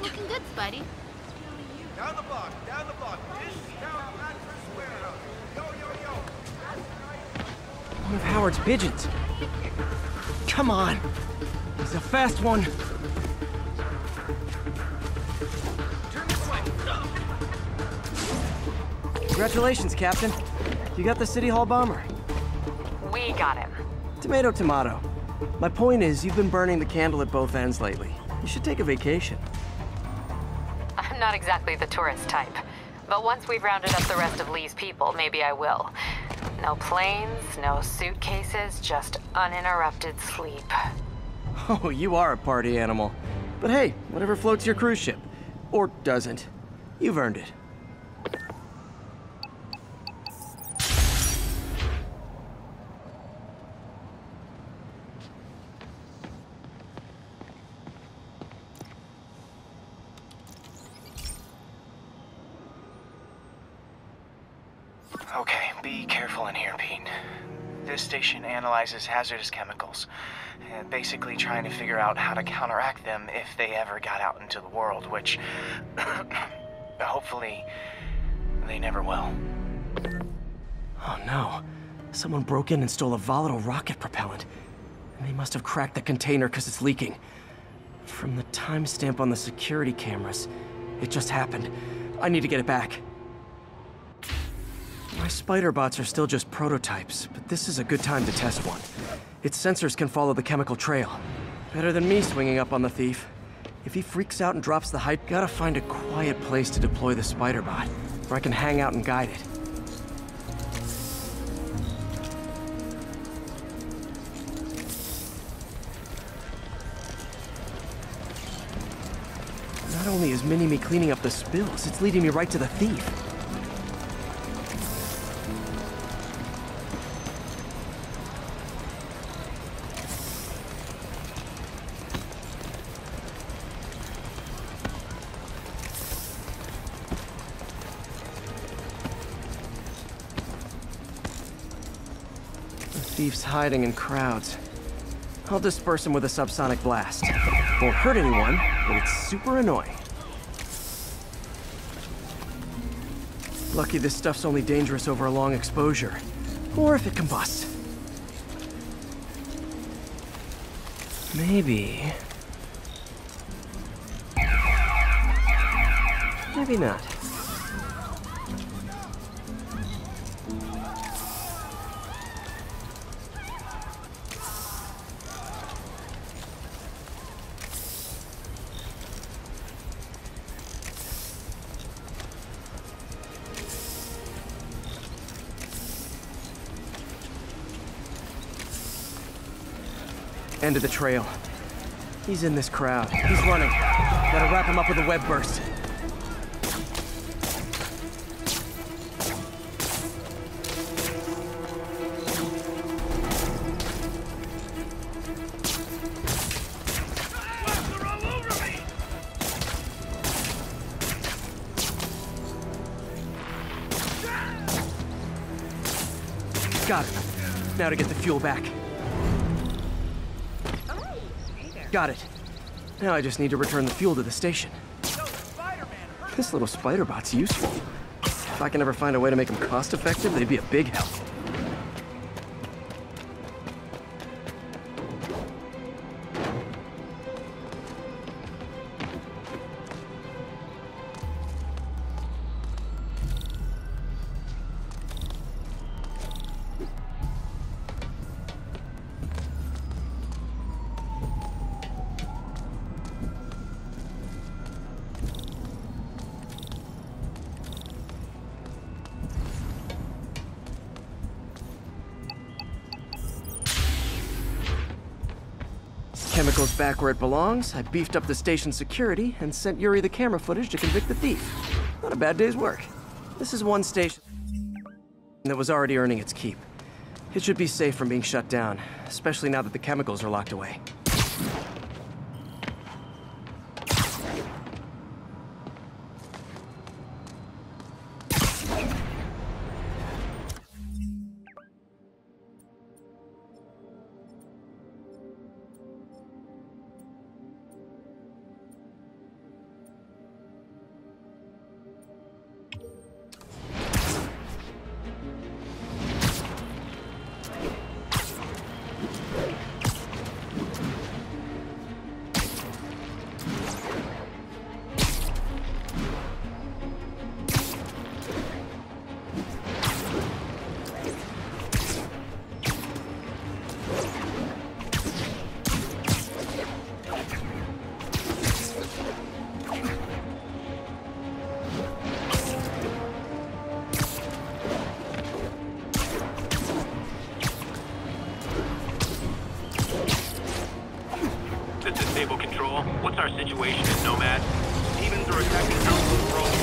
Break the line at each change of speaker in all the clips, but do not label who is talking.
Looking good, Spidey.
Down the block. This is Town Mattress Warehouse. Yo, yo, yo.
One of Howard's pigeons. Come on. He's a fast one.
Turn this way.
Congratulations, Captain. You got the City Hall bomber.
We got him.
Tomato, tomato. My point is, you've been burning the candle at both ends lately. You should take a vacation.
I'm not exactly the tourist type, but once we've rounded up the rest of Lee's people, maybe I will. No planes, no suitcases, just uninterrupted sleep.
Oh, you are a party animal. But hey, whatever floats your cruise ship. Or doesn't. You've earned it.
Okay, be careful in here, Pete. This station analyzes hazardous chemicals, basically trying to figure out how to counteract them if they ever got out into the world, which hopefully they never will.
Oh no. Someone broke in and stole a volatile rocket propellant. And they must have cracked the container because it's leaking. From the timestamp on the security cameras, it just happened. I need to get it back. My spider bots are still just prototypes, but this is a good time to test one. Its sensors can follow the chemical trail. Better than me swinging up on the thief. If he freaks out and drops the hype, gotta find a quiet place to deploy the spider bot, where I can hang out and guide it. Not only is Mini-Me cleaning up the spills, it's leading me right to the thief. Thief's hiding in crowds. I'll disperse him with a subsonic blast. Won't hurt anyone, but it's super annoying. Lucky this stuff's only dangerous over a long exposure. Or if it combusts. Maybe... maybe not. End of the trail. He's in this crowd. He's running. Gotta wrap him up with a web burst. Got it. Now to get the fuel back. Got it. Now I just need to return the fuel to the station. This little spider bot's useful. If I can ever find a way to make them cost-effective, they'd be a big help. Chemicals back where it belongs, I beefed up the station security and sent Yuri the camera footage to convict the thief. Not a bad day's work. This is one station that was already earning its keep. It should be safe from being shut down, especially now that the chemicals are locked away.
Stable control. What's our situation in Nomad? Demons are attacking Outpost Road.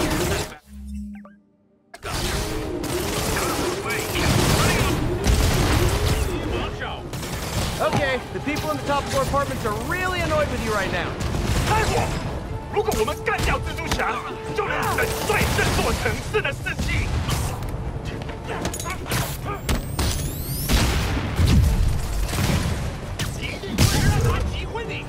Okay, the people in the top floor apartments are really annoyed with you right now.
开火！如果我们干掉蜘蛛侠，就能粉碎这座城市的士气。让他击昏你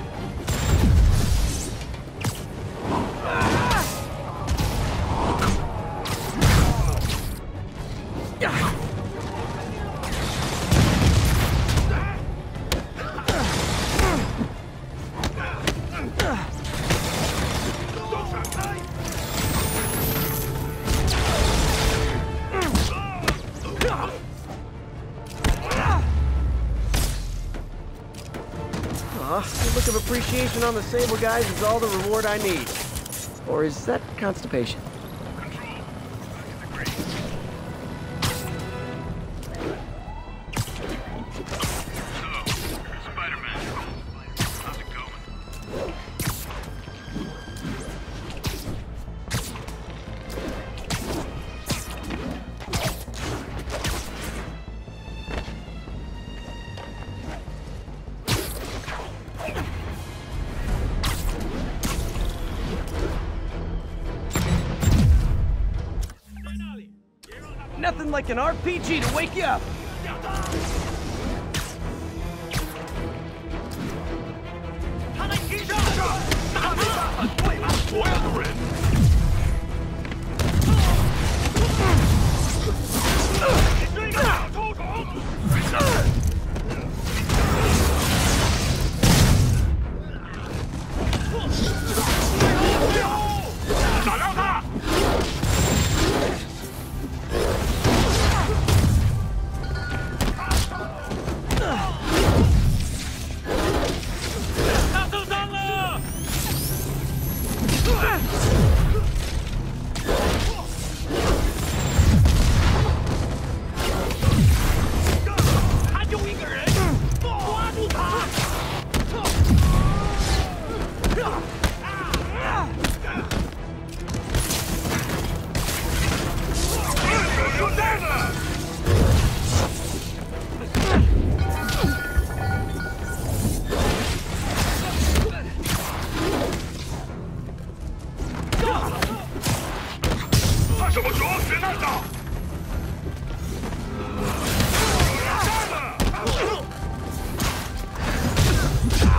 ！A
look of appreciation on the Sable guys is all the reward I need. Or is that constipation? Nothing like an RPG to wake you up.
他在提上，打他！对吧？所有的人。你是一个小臭虫！打掉他！ 什么球？别那上！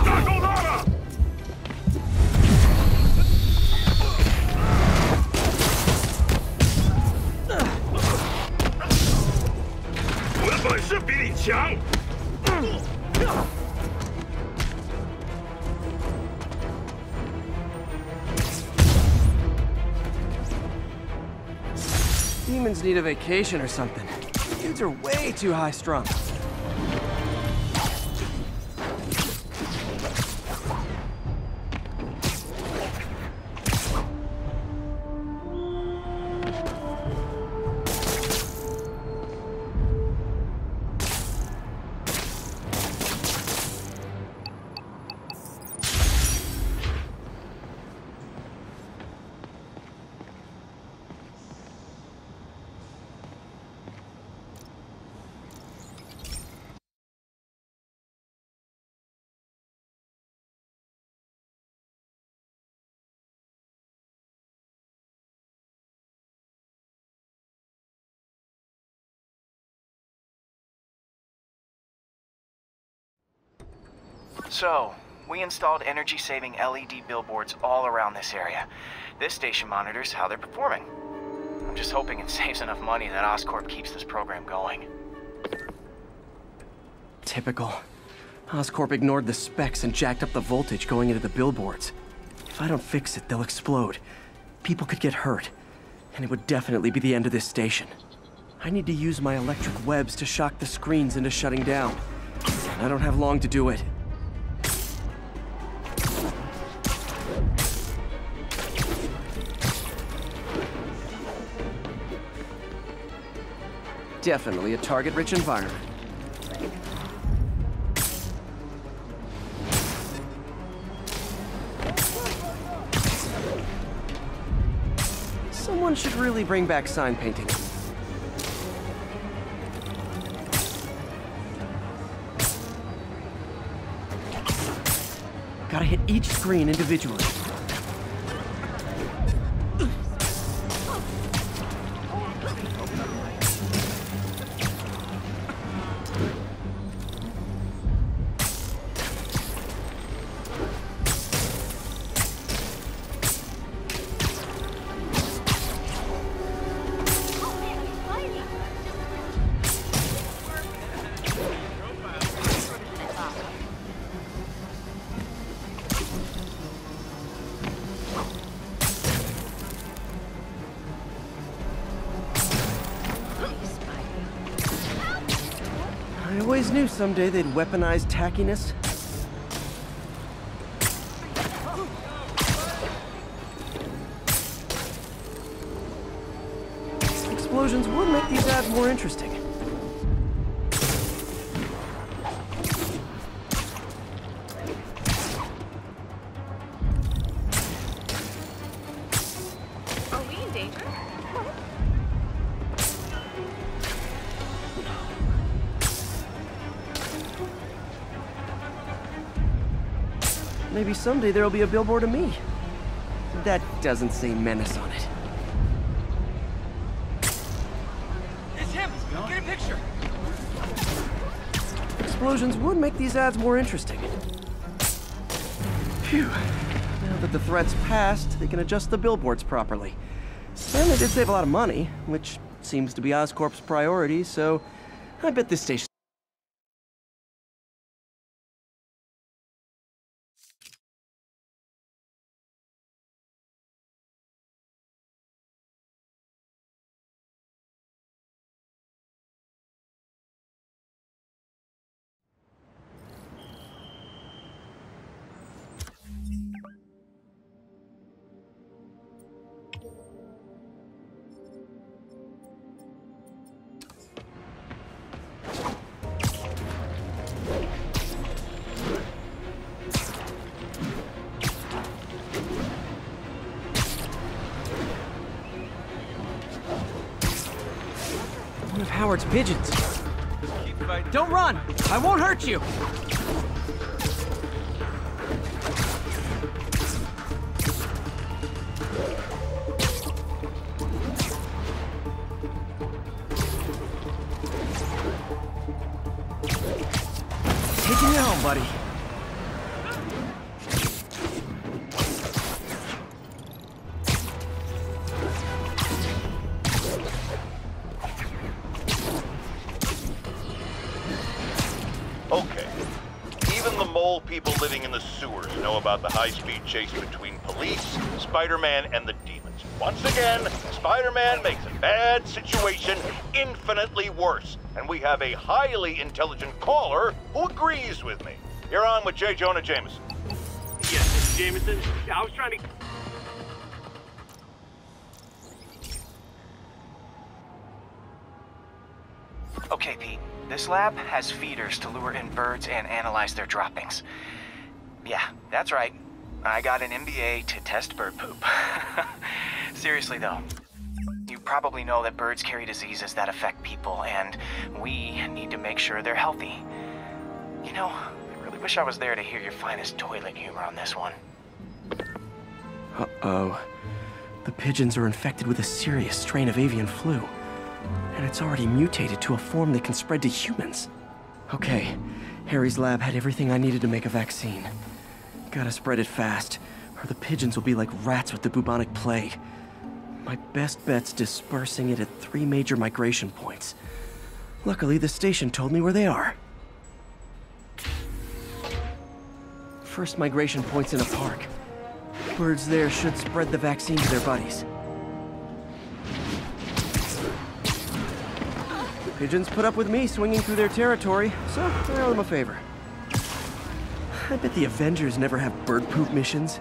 打中他了！我的本事比你强。
Demons need a vacation or something. Dudes are way too high-strung.
So, we installed energy-saving LED billboards all around this area. This station monitors how they're performing. I'm just hoping it saves enough money that Oscorp keeps this program going.
Typical. Oscorp ignored the specs and jacked up the voltage going into the billboards. If I don't fix it, they'll explode. People could get hurt. And it would definitely be the end of this station. I need to use my electric webs to shock the screens into shutting down. And I don't have long to do it. Definitely a target-rich environment. Someone should really bring back sign painting. Gotta hit each screen individually. I always knew someday they'd weaponize tackiness. Explosions would make these ads more interesting.
Are we in danger?
Maybe someday there'll be a billboard of me. That doesn't say menace on it.
It's him! Get a picture!
Explosions would make these ads more interesting. Phew. Now that the threat's passed, they can adjust the billboards properly. And they did save a lot of money, which seems to be Oscorp's priority, so I bet this station... One of Howard's pigeons. Don't run! I won't hurt you! Taking you home, buddy.
Okay. Even the mole people living in the sewers know about the high-speed chase between police, Spider-Man, and the demons. Once again, Spider-Man makes a bad situation infinitely worse. And we have a highly intelligent caller who agrees with me. You're on with J. Jonah Jameson.
Yes, Mr. Jameson. I was trying to...
Okay, Pete. This lab has feeders to lure in birds and analyze their droppings. Yeah, that's right. I got an MBA to test bird poop. Seriously, though. You probably know that birds carry diseases that affect people, and we need to make sure they're healthy. You know, I really wish I was there to hear your finest toilet humor on this one.
Uh-oh. The pigeons are infected with a serious strain of avian flu. And it's already mutated to a form that can spread to humans. Okay, Harry's lab had everything I needed to make a vaccine. Gotta spread it fast, or the pigeons will be like rats with the bubonic plague. My best bet's dispersing it at 3 major migration points. Luckily, the station told me where they are. First migration point's in a park. Birds there should spread the vaccine to their buddies. Pigeons put up with me swinging through their territory, so I owe them a favor. I bet the Avengers never have bird poop missions.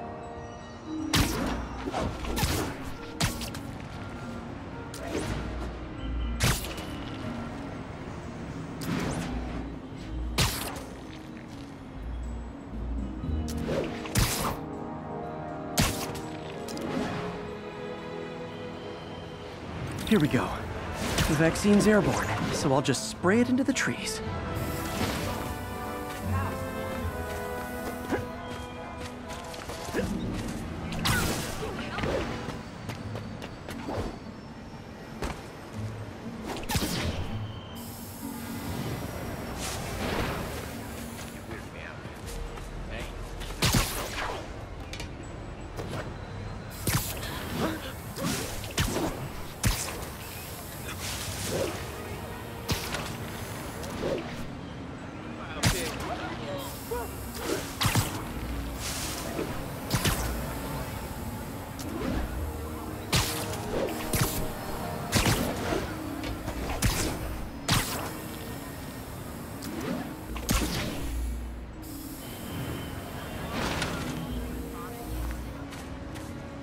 Here we go. The vaccine's airborne, so I'll just spray it into the trees.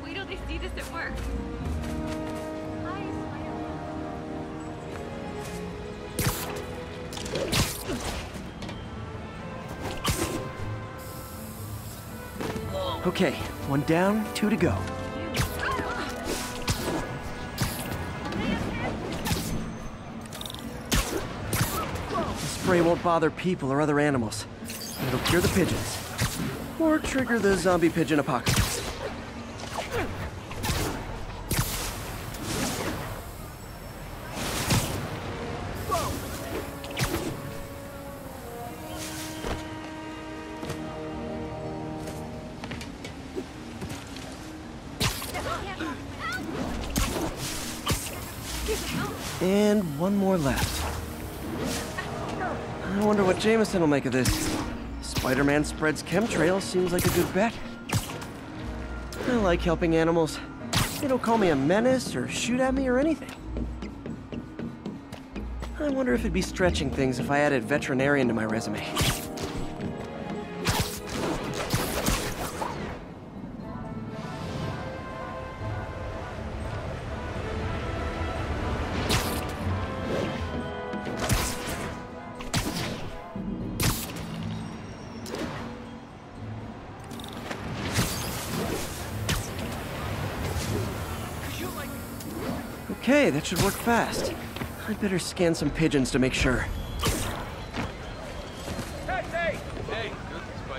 Wait till they see this at work. Hi,
Okay, 1 down, 2 to go. The spray won't bother people or other animals. It'll cure the pigeons. Or trigger the zombie pigeon apocalypse. And 1 more left. I wonder what Jameson will make of this. Spider-Man spreads chemtrails seems like a good bet. I like helping animals. They don't call me a menace or shoot at me or anything. I wonder if it'd be stretching things if I added veterinarian to my resume. Okay, that should work fast. I'd better scan some pigeons to make sure.
Hey!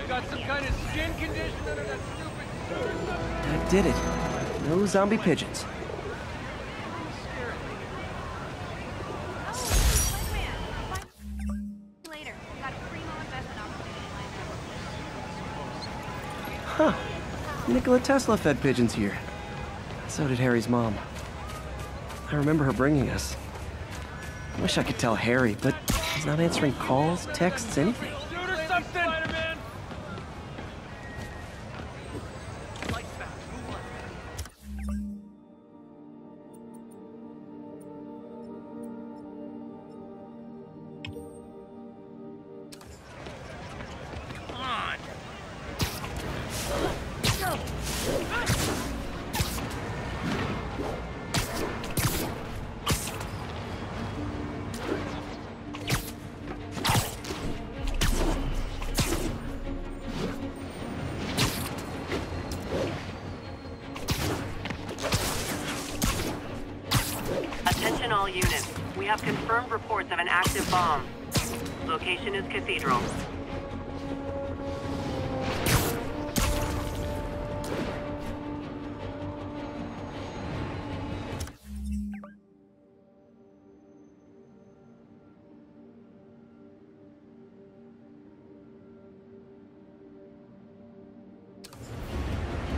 Got some kind of skin condition under that stupid suit?
That did it. No zombie pigeons.
later. Got a primo investment opportunity lined
Huh. Nikola Tesla fed pigeons here. So did Harry's mom. I remember her bringing us. I wish I could tell Harry, but he's not answering calls, texts, anything.
Shoot or something! Spider-Man!
Attention all units. We have confirmed reports of an active bomb. Location is Cathedral.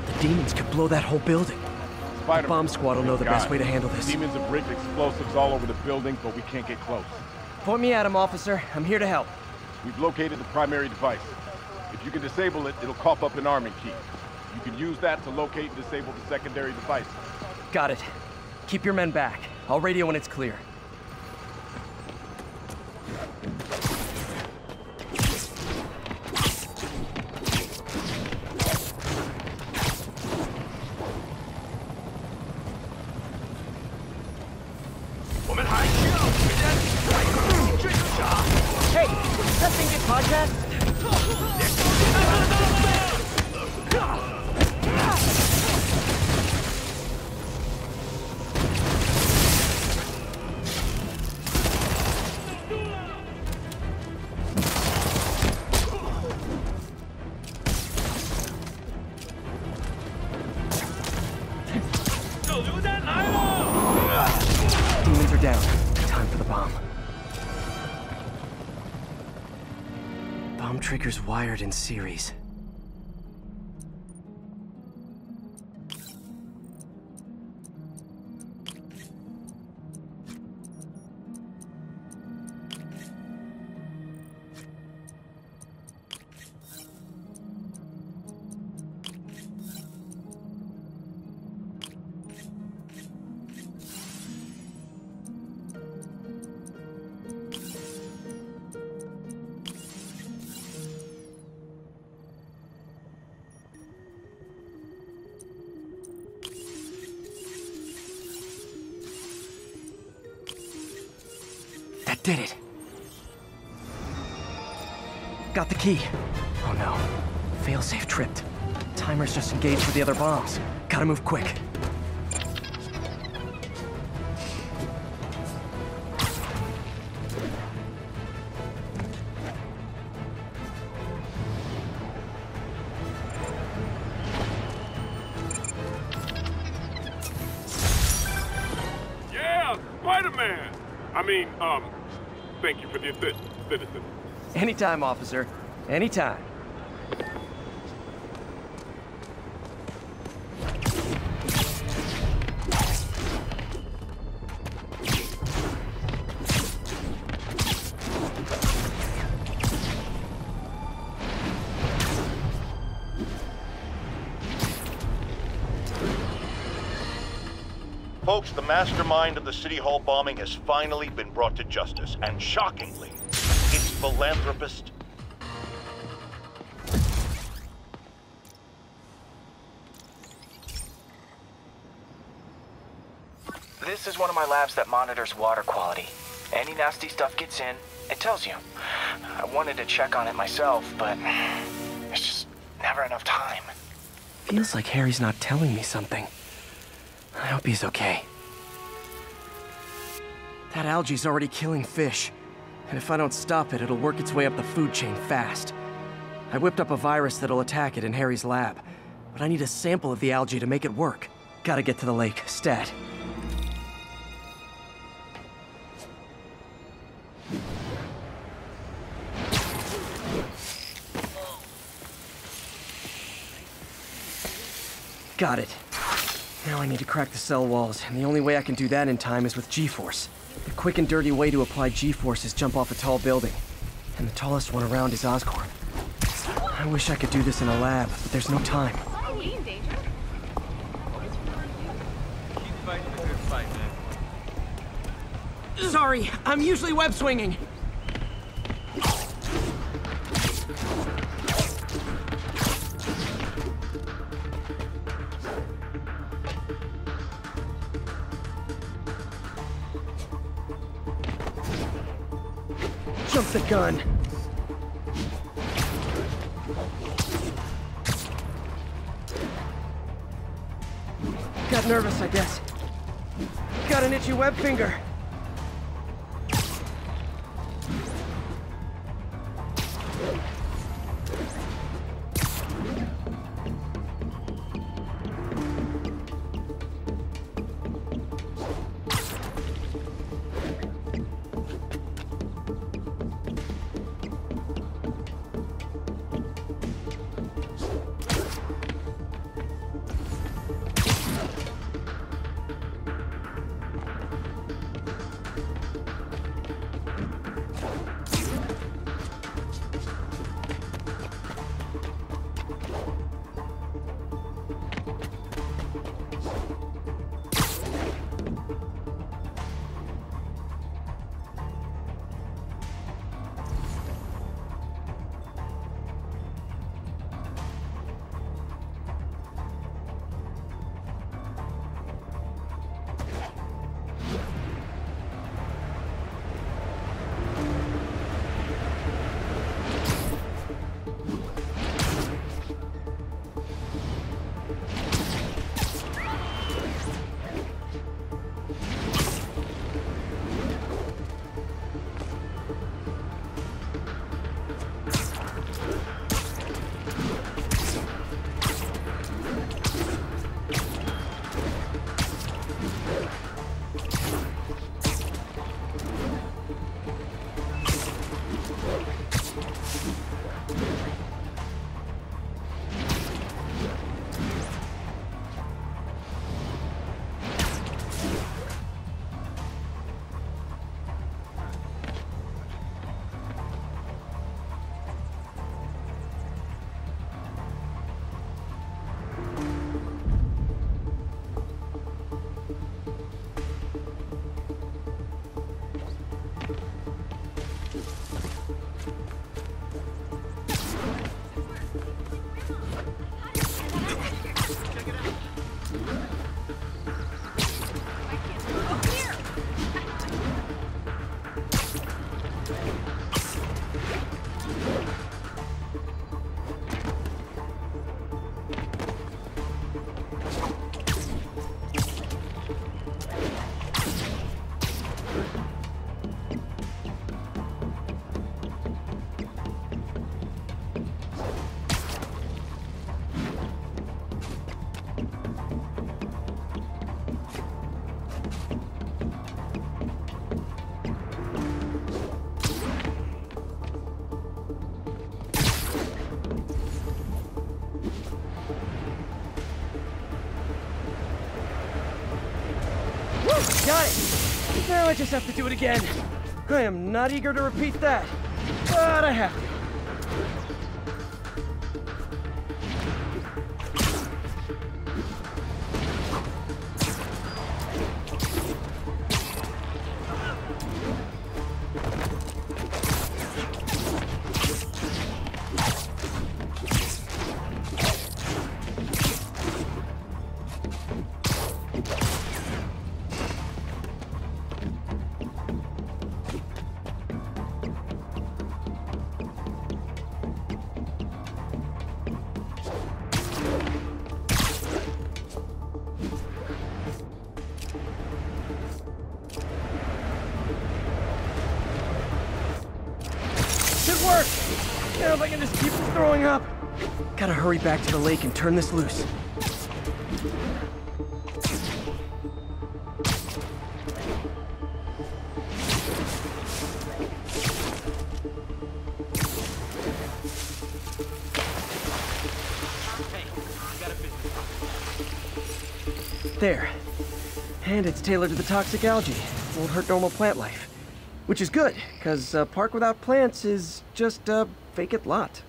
The demons could blow that whole building.
Spider-Man.
Bomb squad will know the best way to handle this.
Demons have rigged explosives all over the building, but we can't get close.
Point me at him, officer. I'm here to help.
We've located the primary device. If you can disable it, it'll cough up an arming key. You can use that to locate and disable the secondary device.
Got it. Keep your men back. I'll radio when it's clear. Hey, does that thing get podcast? are down. Time for the bomb. Bomb triggers wired in series. That did it. Got the key. Oh no. Failsafe tripped. Timer's just engaged with the other bombs. Gotta move quick.
Yeah, Spider-Man! Thank you for the assist, citizen.
Anytime, officer. Anytime.
Folks, the mastermind of the City Hall bombing has finally been brought to justice, and shockingly, it's philanthropist.
This is one of my labs that monitors water quality. Any nasty stuff gets in, it tells you. I wanted to check on it myself, but there's just never enough time.
Feels like Harry's not telling me something. I hope he's okay. That algae's already killing fish. And if I don't stop it, it'll work its way up the food chain fast. I whipped up a virus that'll attack it in Harry's lab. But I need a sample of the algae to make it work. Gotta get to the lake, stat. Got it. Now I need to crack the cell walls, and the only way I can do that in time is with G-Force. The quick and dirty way to apply G-Force is jump off a tall building. And the tallest one around is Oscorp. I wish I could do this in a lab, but there's no time.
Are we in danger?
Keep fighting the good fight, man.
Sorry, I'm usually web swinging. Jump the gun. Got nervous, I guess. Got an itchy web finger. Got it! Now I just have to do it again. I am not eager to repeat that, but I have to. Work! Now if I can just keep from throwing up. Gotta hurry back to the lake and turn this loose. There. And it's tailored to the toxic algae. Won't hurt normal plant life. Which is good, because a park without plants is just a vacant lot.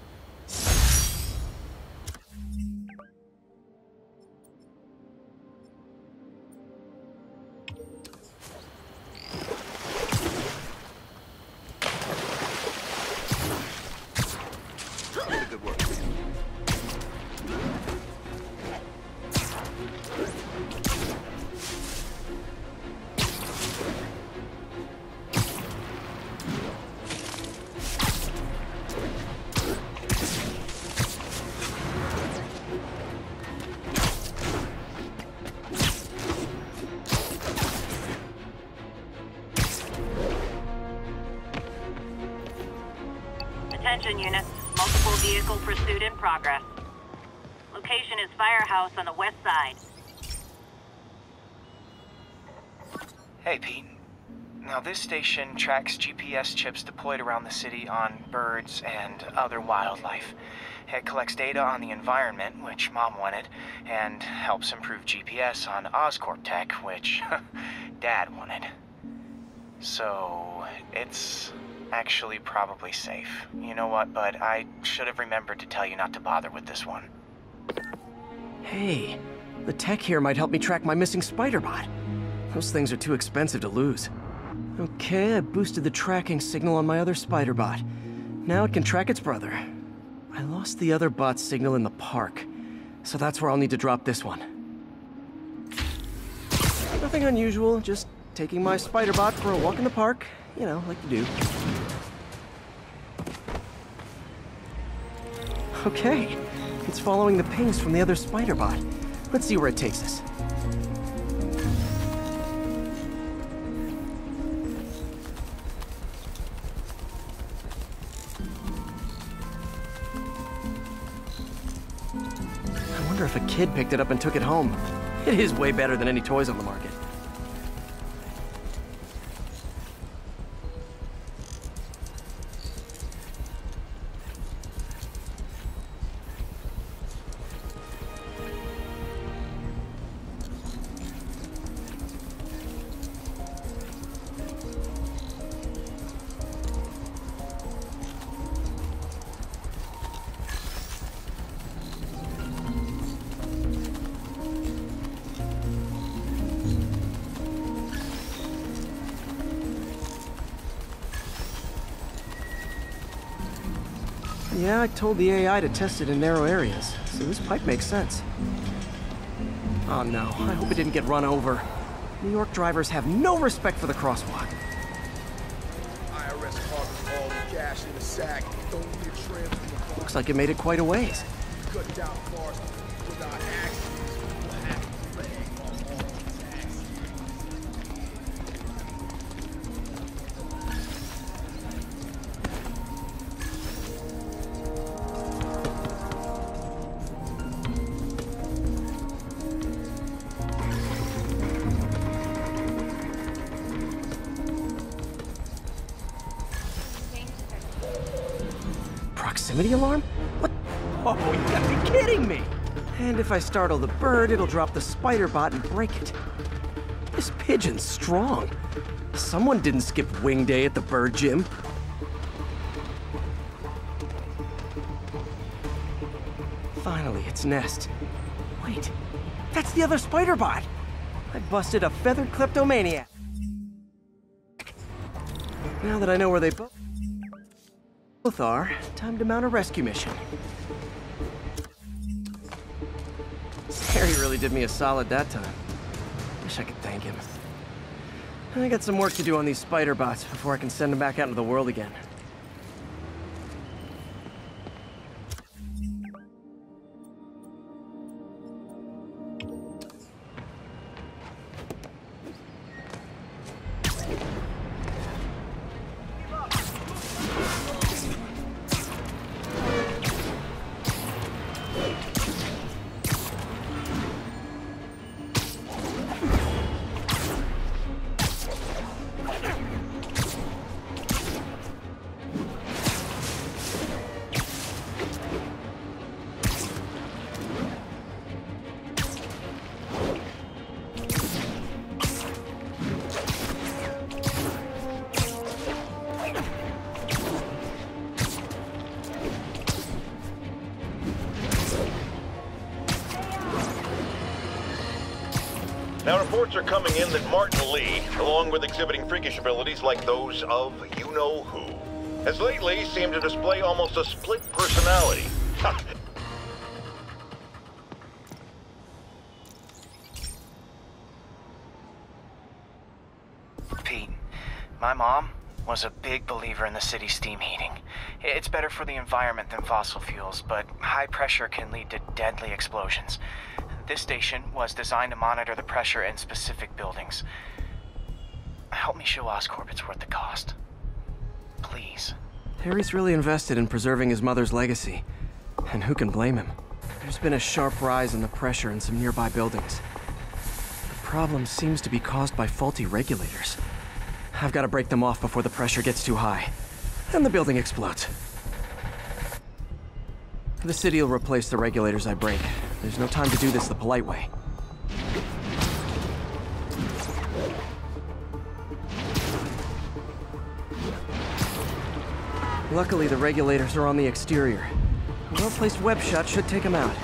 Good work.
Attention units, multiple vehicle pursuit in progress. Location is Firehouse on the west side.
Hey, Pete. Now, this station tracks GPS chips deployed around the city on birds and other wildlife. It collects data on the environment, which Mom wanted, and helps improve GPS on Oscorp tech, which Dad wanted. So, it's actually probably safe. You know what, bud? I should have remembered to tell you not to bother with this one.
Hey, the tech here might help me track my missing spider bot. Those things are too expensive to lose. Okay, I boosted the tracking signal on my other spider bot. Now it can track its brother. I lost the other bot's signal in the park, so that's where I'll need to drop this one. Nothing unusual, just taking my spider bot for a walk in the park. You know, like you do. Okay, it's following the pings from the other spider bot. Let's see where it takes us. I wonder if a kid picked it up and took it home. It is way better than any toys on the market. Yeah, I told the AI to test it in narrow areas, so this pipe makes sense. Oh no, I hope it didn't get run over. New York drivers have no respect for the crosswalk.
IRS harvests all the cash in the sack. Don't need a trim.
Looks like it made it quite a ways.
Cut down cars without accidents. We'll have to pay on all the taxes.
Proximity alarm? What? Oh, you gotta be kidding me! And if I startle the bird, it'll drop the spider bot and break it. This pigeon's strong. Someone didn't skip wing day at the bird gym. Finally, its nest. Wait, that's the other spider bot. I busted a feathered kleptomaniac. Now that I know where they both are, time to mount a rescue mission. Harry really did me a solid that time. Wish I could thank him. I got some work to do on these spider bots before I can send them back out into the world again.
Now, reports are coming in that Martin Lee, along with exhibiting freakish abilities like those of you-know-who, has lately seemed to display almost a split personality.
Pete, my mom was a big believer in the city's steam heating. It's better for the environment than fossil fuels, but high pressure can lead to deadly explosions. This station was designed to monitor the pressure in specific buildings. Help me show Oscorp it's worth the cost. Please.
Harry's really invested in preserving his mother's legacy. And who can blame him? There's been a sharp rise in the pressure in some nearby buildings. The problem seems to be caused by faulty regulators. I've got to break them off before the pressure gets too high. And the building explodes. The city will replace the regulators I break. There's no time to do this the polite way. Luckily, the regulators are on the exterior. A well-placed web shot should take them out.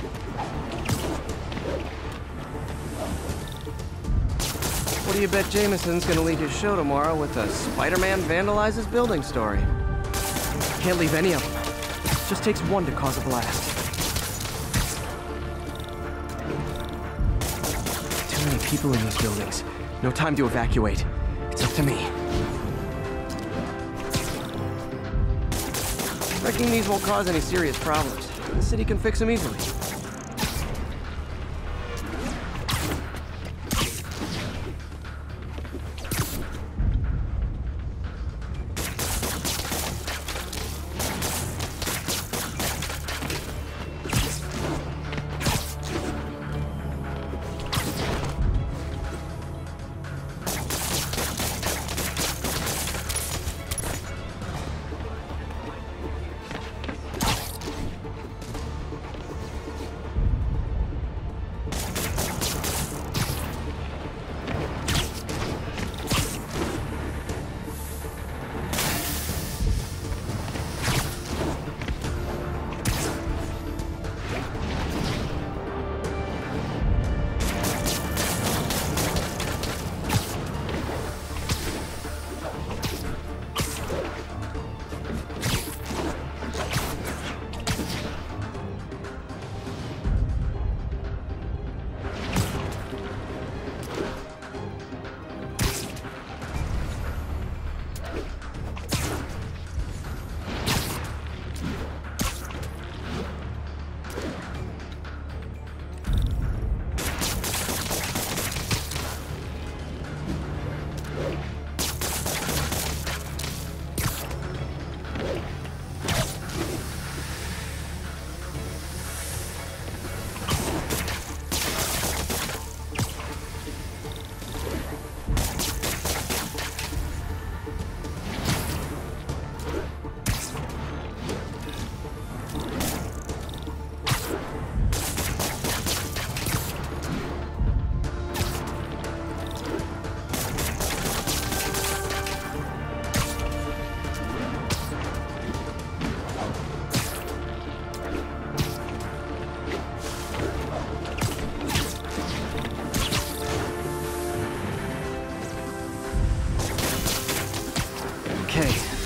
What do you bet Jameson's gonna lead his show tomorrow with a Spider-Man vandalizes building story? Can't leave any of them. Just takes one to cause a blast. Too many people in these buildings. No time to evacuate. It's up to me. Wrecking these won't cause any serious problems. The city can fix them easily.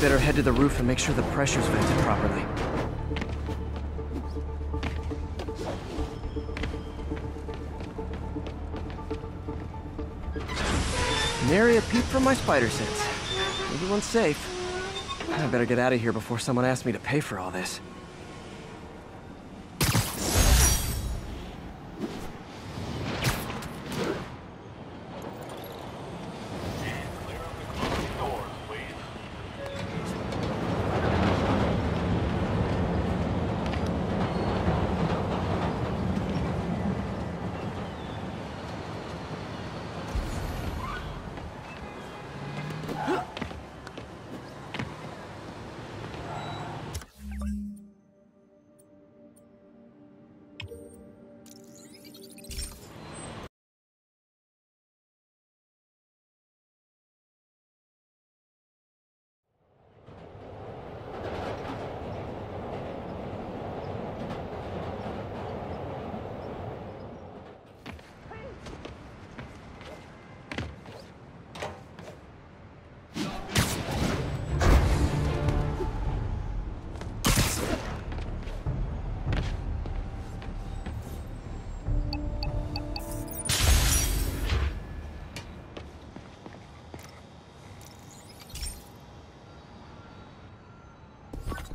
Better head to the roof and make sure the pressure's vented properly. Nary a peep from my spider sense. Everyone's safe. I better get out of here before someone asks me to pay for all this.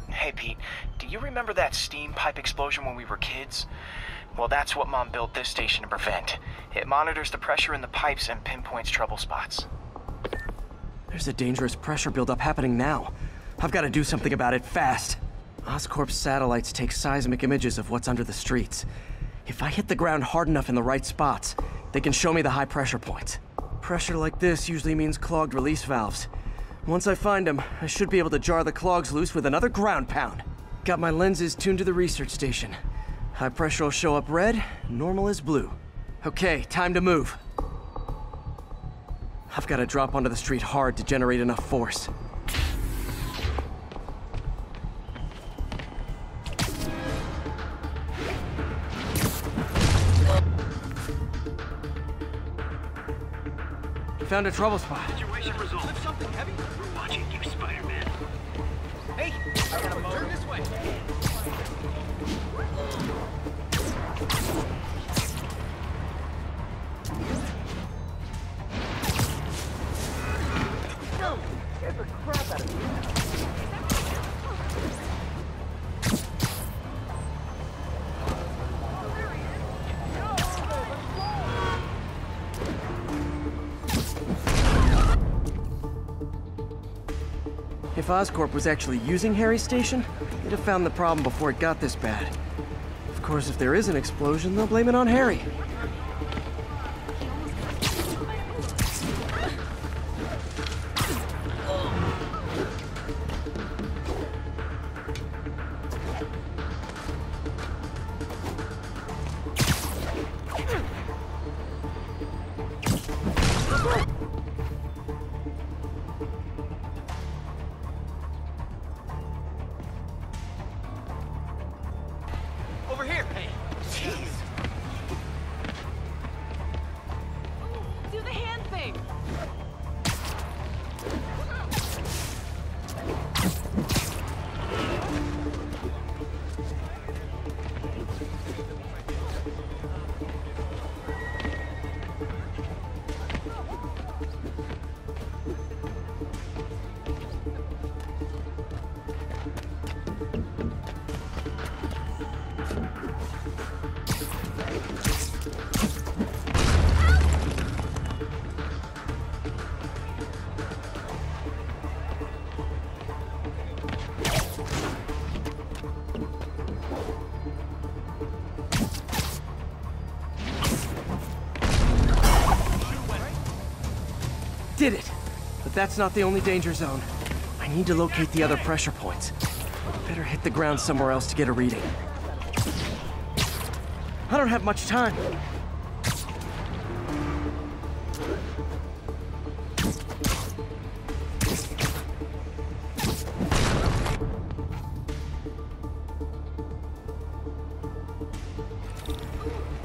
Hey, Pete, do you remember that steam pipe explosion when we were kids? Well, that's what Mom built this station to prevent. It monitors the pressure in the pipes and pinpoints trouble spots.
There's a dangerous pressure buildup happening now. I've got to do something about it fast. Oscorp's satellites take seismic images of what's under the streets. If I hit the ground hard enough in the right spots, they can show me the high pressure points. Pressure like this usually means clogged release valves. Once I find them, I should be able to jar the clogs loose with another ground pound. Got my lenses tuned to the research station. High pressure will show up red, normal is blue. Okay, time to move. I've got to drop onto the street hard to generate enough force. Found a trouble spot.
Situation resolved. Lift something heavy? We're watching you, Spider-Man. Hey, I gotta turn this way. Go! Get the crap out of here.
If Oscorp was actually using Harry's station, they'd have found the problem before it got this bad. Of course, if there is an explosion, they'll blame it on Harry.
Over here. Hey, jeez.
Do the hand thing.
Did it! But that's not the only danger zone. I need to locate the other pressure points. Better hit the ground somewhere else to get a reading. I don't have much time.
Do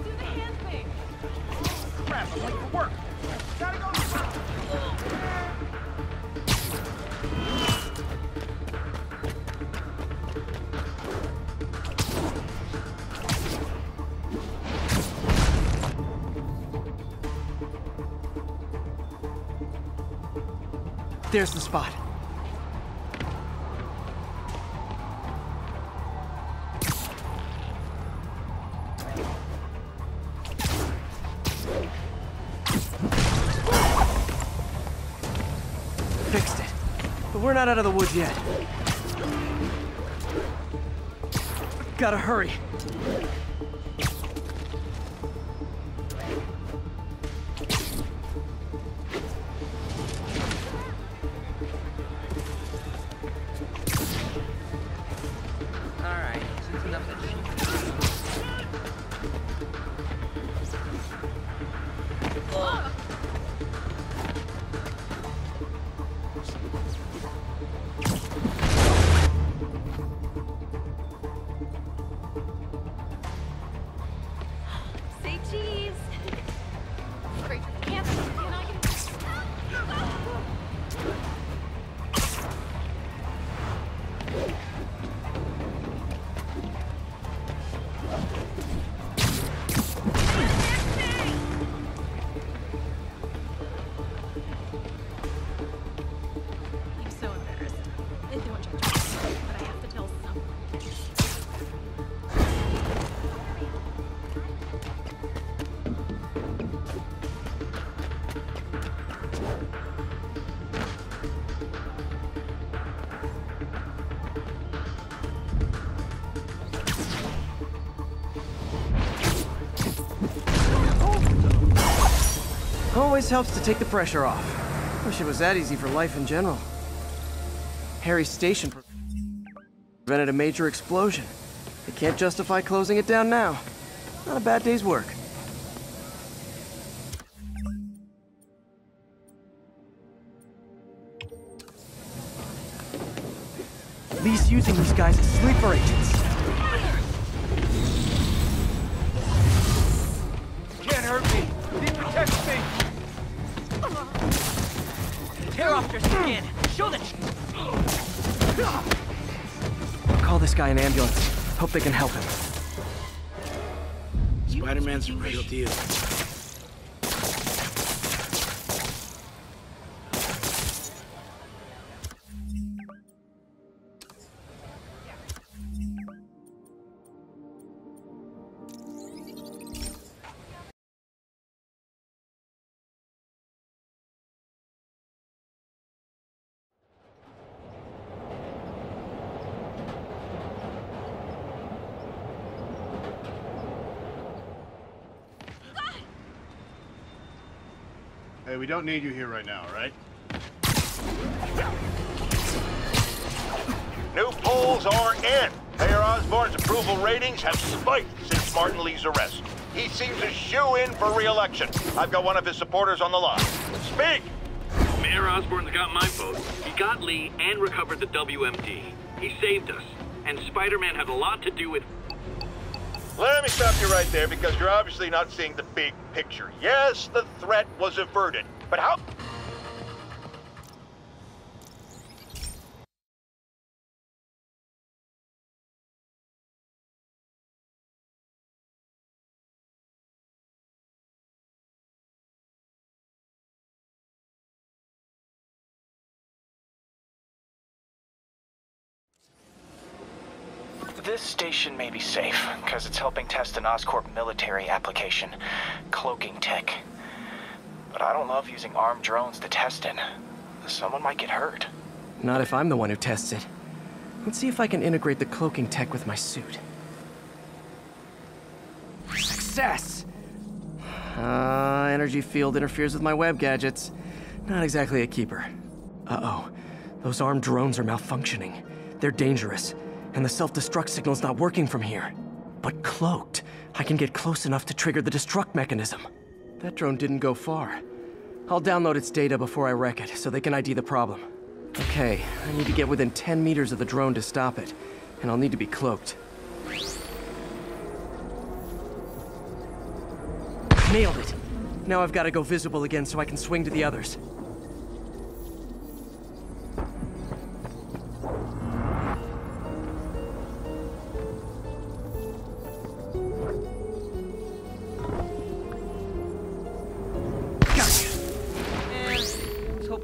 the hand thing.
Crap, I'm late for work. Gotta go.
There's the spot. Fixed it. But we're not out of the woods yet. Gotta hurry.
Say cheese. Great for the cancer. You know, I'm so embarrassed. They won't judge me, but I have to tell someone.
Always helps to take the pressure off. Wish it was that easy for life in general. Harry's station prevented a major explosion. They can't justify closing it down now. Not a bad day's work. Lee's using these guys as sleeper agents.
Can't hurt me. He protects me.
Tear off your skin. Show that.
Call this guy an ambulance. Hope they can help him.
Spider-Man's a real deal.
Hey, we don't need you here right now, right?
New polls are in. Mayor Osborn's approval ratings have spiked since Martin Lee's arrest. He seems a shoo-in for re-election. I've got one of his supporters on the line. Speak!
Mayor Osborn's got my vote. He got Lee and recovered the WMD. He saved us. And Spider-Man had a lot to do with...
Let me stop you right there, because you're obviously not seeing the big picture. Yes, the threat was averted, but how...
This station may be safe, because it's helping test an Oscorp military application, cloaking tech. But I don't love using armed drones to test it. Someone might get hurt.
Not if I'm the one who tests it. Let's see if I can integrate the cloaking tech with my suit. Success! Energy field interferes with my web gadgets. Not exactly a keeper. Uh-oh. Those armed drones are malfunctioning. They're dangerous. And the self-destruct signal's not working from here. But cloaked, I can get close enough to trigger the destruct mechanism. That drone didn't go far. I'll download its data before I wreck it, so they can ID the problem. Okay, I need to get within 10 meters of the drone to stop it. And I'll need to be cloaked. Nailed it! Now I've got to go visible again so I can swing to the others.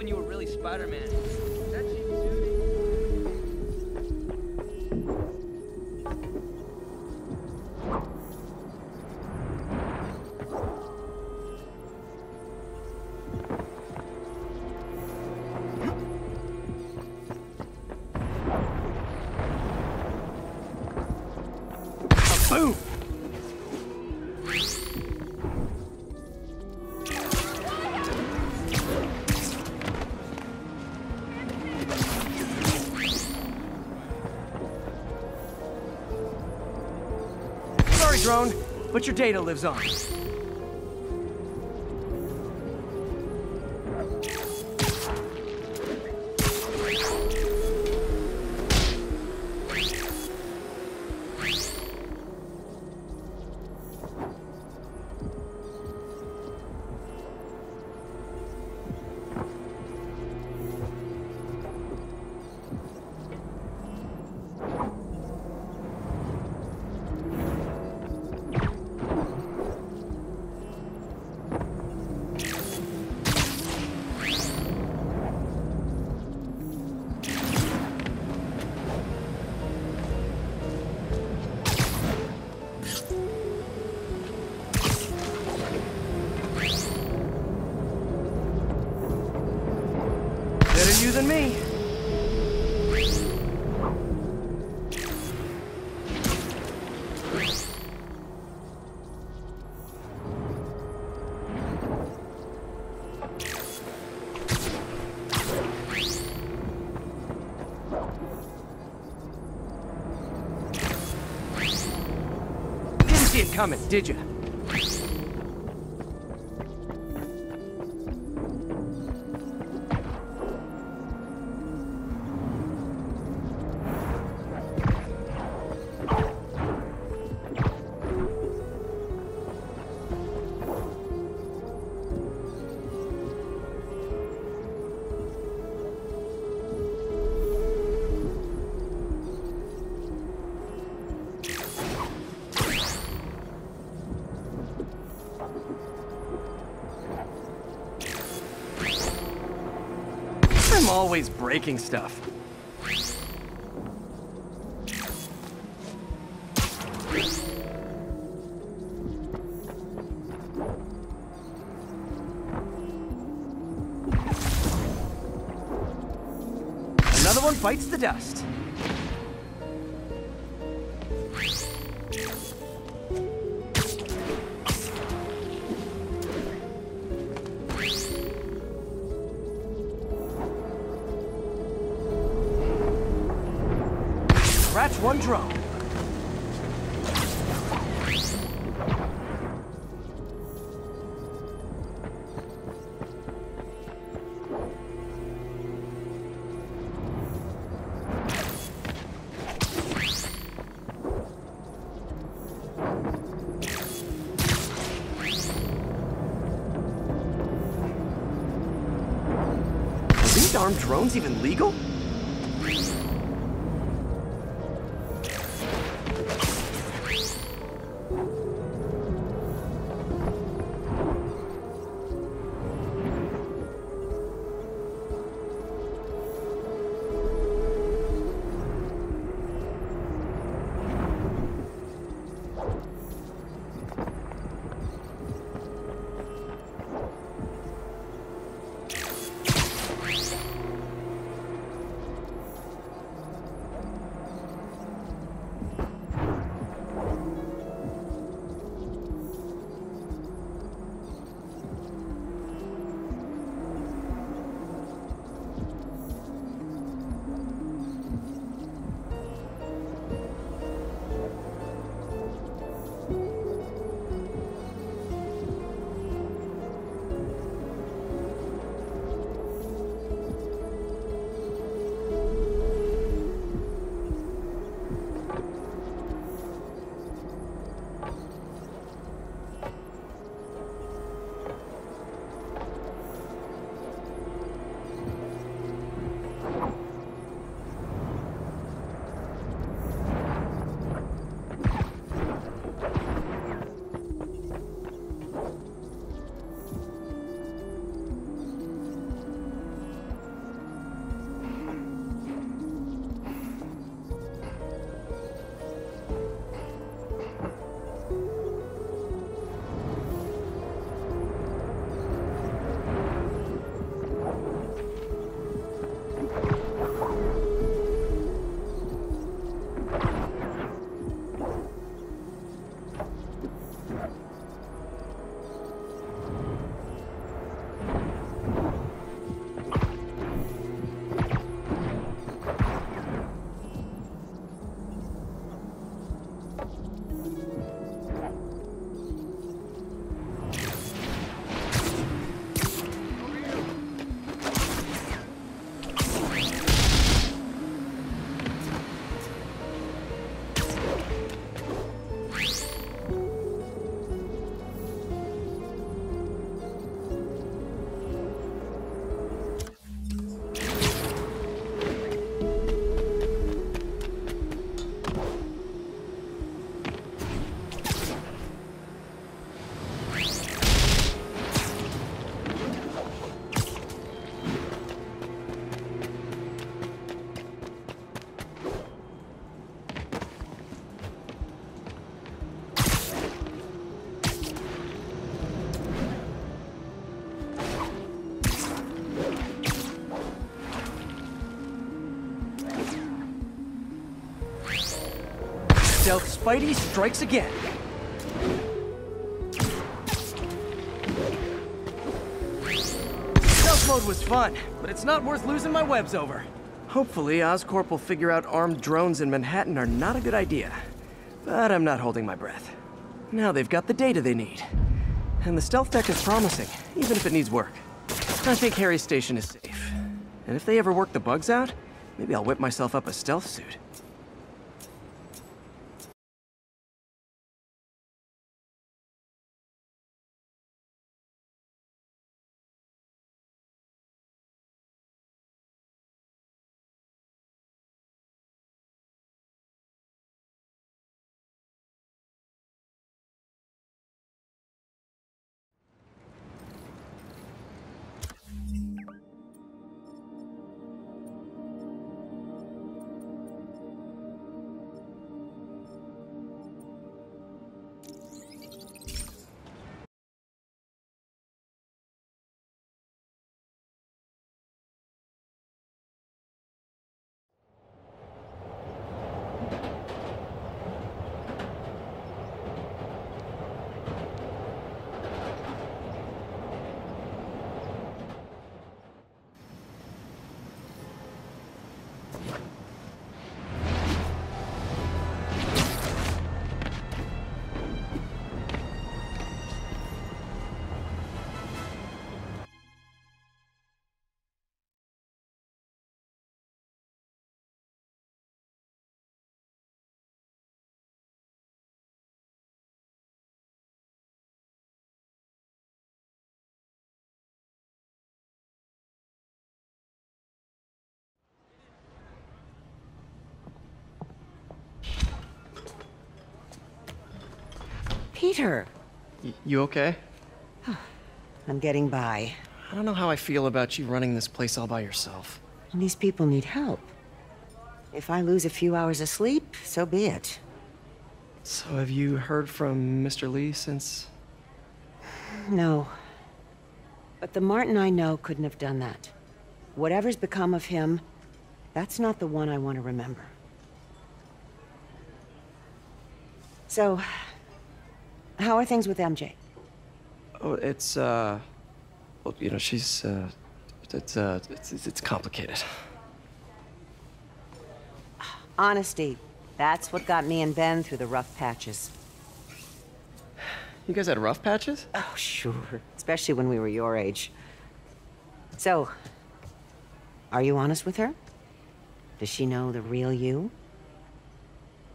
hoping you were really Spider-Man.
Boom! Sorry, drone, but your data lives on. Better you than me. Didn't see it coming, did you? I'm always breaking stuff. Another one bites the dust. Scratch one drone. Are these armed drones even legal? Spidey strikes again. Stealth mode was fun, but it's not worth losing my webs over. Hopefully, Oscorp will figure out armed drones in Manhattan are not a good idea. But I'm not holding my breath. Now they've got the data they need. And the stealth tech is promising, even if it needs work. I think Harry's station is safe. And if they ever work the bugs out, maybe I'll whip myself up a stealth suit.
Peter!
You okay?
I'm getting by.
I don't know how I feel about you running this place all by yourself.
And these people need help. If I lose a few hours of sleep, so be it.
So have you heard from Mr. Lee since?
No. But the Martin I know couldn't have done that. Whatever's become of him, that's not the one I want to remember. So, how are things with MJ?
Oh, it's, well, you know, she's, it's complicated.
Honesty. That's what got me and Ben through the rough patches.
You guys had rough patches?
Oh, sure. Especially when we were your age. So, are you honest with her? Does she know the real you?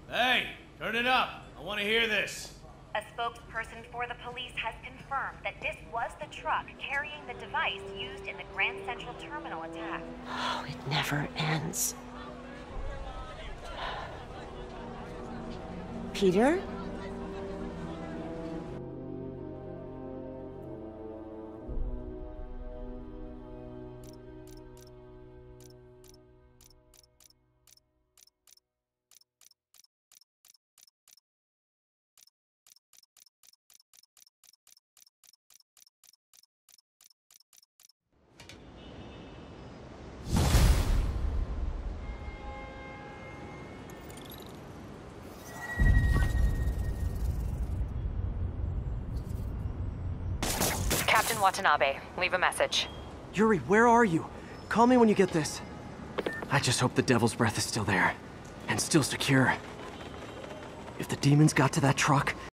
Hey, turn it up. I want to hear this.
A spokesperson for the police has confirmed that this was the truck carrying the device used in the Grand Central Terminal attack.
Oh, it never ends. Peter?
Captain Watanabe, leave a message.
Yuri, where are you? Call me when you get this. I just hope the Devil's Breath is still there. And still secure. If the demons got to that truck,